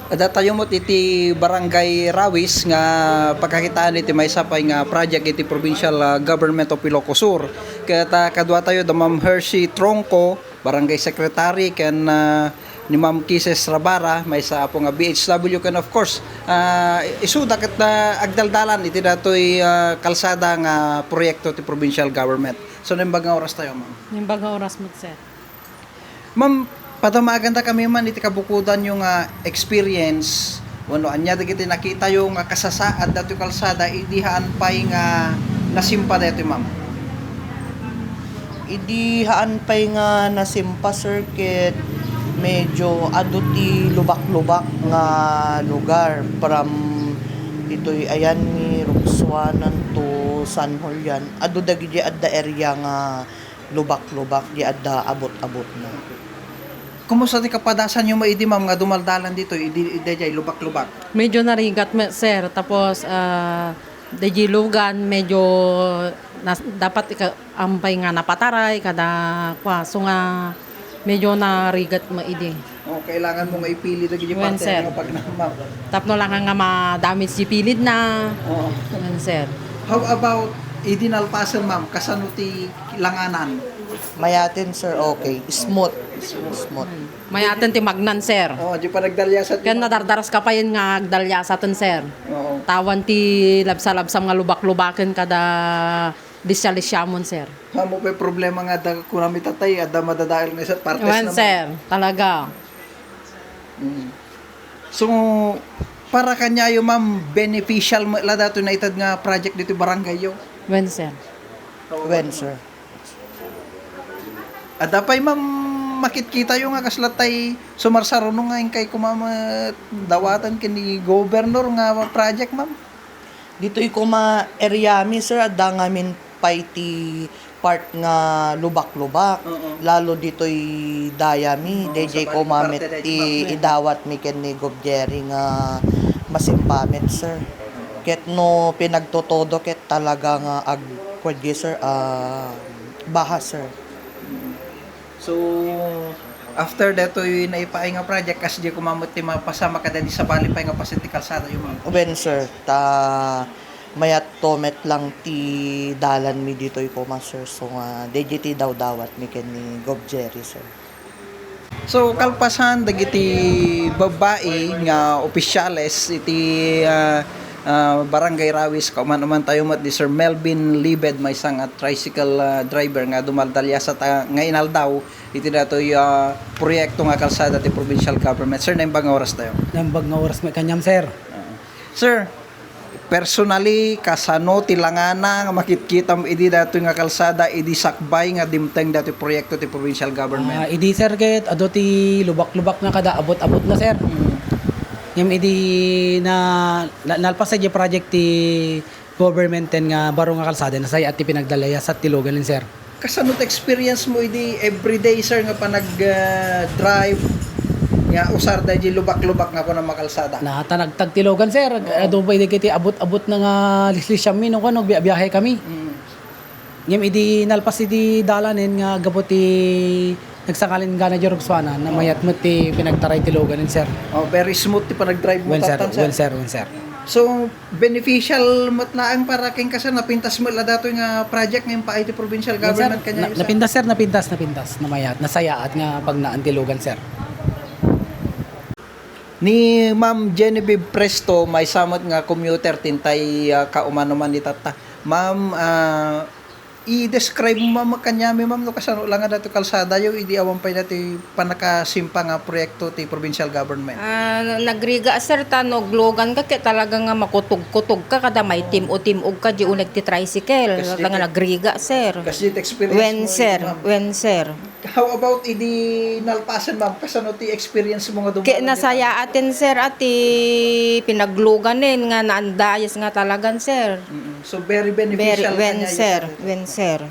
Ada tayo mo iti Barangay Rawis nga pagkakitaan iti may sapay nga project iti Provincial Government of Ilocos Sur. Kaya kadwa tayo da Ma'am Hershey Tronco, Barangay Secretary, ken ni Ma'am Kises Rabara, may sa po nga BHW, ken of course isuda ket agdaldalan iti datoy kalsada nga proyekto ti Provincial Government. So nimbaga oras tayo, ma'am. Nimbaga oras mo, sir. Ma'am, patamaganda kami man iti kabukudan yung experience wano anya dagiti nakita yung kasasaad dato kalsada idihaan pay nga nasimpa dato, ma'am. Idihaan pay nga nasimpa circuit medyo aduti lubak-lubak nga lugar from ito'y ayan ni Roxuanan to San Julian adu dagiti adda area nga lubak-lubak di adda abot-abot na. Kumusta ti kapadasan yung maidi, ma'am, nga dumaldalan dito idi jay lubak-lubak? Medyo narigat, sir. Tapos, dajilugan, medyo dapat ampay nga napataray, kada kwa. So nga, medyo narigat maidi. O, kailangan mo nga ipili dagiti Wen, parte sir. nga pag ma'am. Tapno lang nga madamage si pilid na. Oo. Yan, sir. How about idinalpasan, ma'am, kasano ti langanan? Mayatin sir okay smooth. May atin ti magnan, sir. Oh, di pa nagdalya sa Kaya nadardaras ka pa yun nga agdalya sa atin, sir. Oo. Tawan ti labsa-labsam nga lubak-lubakin kada disya-lisyamon, sir. Mo pa problema nga da kunami tatay ada madadail na sa partes Yan, naman. sir. Talaga. So para kanya yung ma'am beneficial la dato na itad nga project dito barangay yo. Wen, sir. When sir Ada pay ma'am makit-kita yung nga kaslatay sumarsaro no nga yung kay kumama dawatan kini governor nga project, ma'am. dito iko ma area mi sir adda ngamin pay ti part nga lubak-lubak Oo. lalo dito'y dayami DJ sa ko mamit parte dito, idawat mi ken ni Gob Jerry nga masimpamit sir ket no pinagtotodo ket talaga nga ag kwadye sir bahas sir. So after dato yung naipaay nga project kasi di kumamot ti mapasama kada di sa bali pa nga pasiti kalsada yung ma'am. Uben sir ta mayat tomet lang ti dalan mi dito iko sir so nga DGT daw dawat mi ken ni Gob Jerry sir. So kalpasan dagiti babae nga opisyales iti Barangay Rawis kauman tayo mat di Sir Melvin Libed may isang tricycle driver nga dumaldalya sa nga inaldaw iti datoy proyekto nga kalsada ti provincial government. Sir, naimbag nga oras tayo. Nambag nga oras may kanyam, sir. Sir, personally kasano ti langana nga makitkita mo idi datoy nga kalsada idi sakbay nga dimteng datoy proyekto ti provincial government. Idi, sir, ket ado ti lubak-lubak na kada abot-abot na, sir. Yung idi na nalpas sa project ti government ten nga baro nga kalsada nasaya at ti pinagdalaya sa tilugan sir. Kasano ti experience mo idi everyday, sir, nga panag drive nga usar dahil lubak-lubak nga ko na makalsada. Natanagtag tilugan, sir. Ado pa idi kiti abot-abot na nga lislisyam mi no kano biyahe kami. Yung idi nalpas idi dalanen nga gabot ti nagsakalin gana di Roxuanan na mayat mo ti pinagtaray tilugan sir. Oh, very smooth ti panag-drive mo Well, sir. tatan, Well, sir. Well, sir. So, beneficial matlaang para king kasi napintas mo la dato nga project ng paay ti provincial government kanya. Napintas, sir. Napintas. Na mayat. Nasaya at nga pag naantilugan, sir. Ni Ma'am Genevieve Presto may samot nga commuter tintay kaumano man ni tata. Ma'am, i-describe mo ma'am kanyami ma'am no kasano lang nga dato kalsada yo idi awan pay dati panakasimpa nga proyekto ti provincial government. Nagriga sir tanog logan ka kaya talaga nga makutog-kutog ka kada may team-og ka di unag ti tricycle Kasi nga nagriga sir. Kasi the experience When mo sir, ma'am. when sir. How about idi nalpasan ma'am kasano ti experience mo nga dumaan? Kaya nasaya atin sir ati pinagluganin nga naandayas nga talagan sir. So very beneficial When kanya, sir, yes, when sir.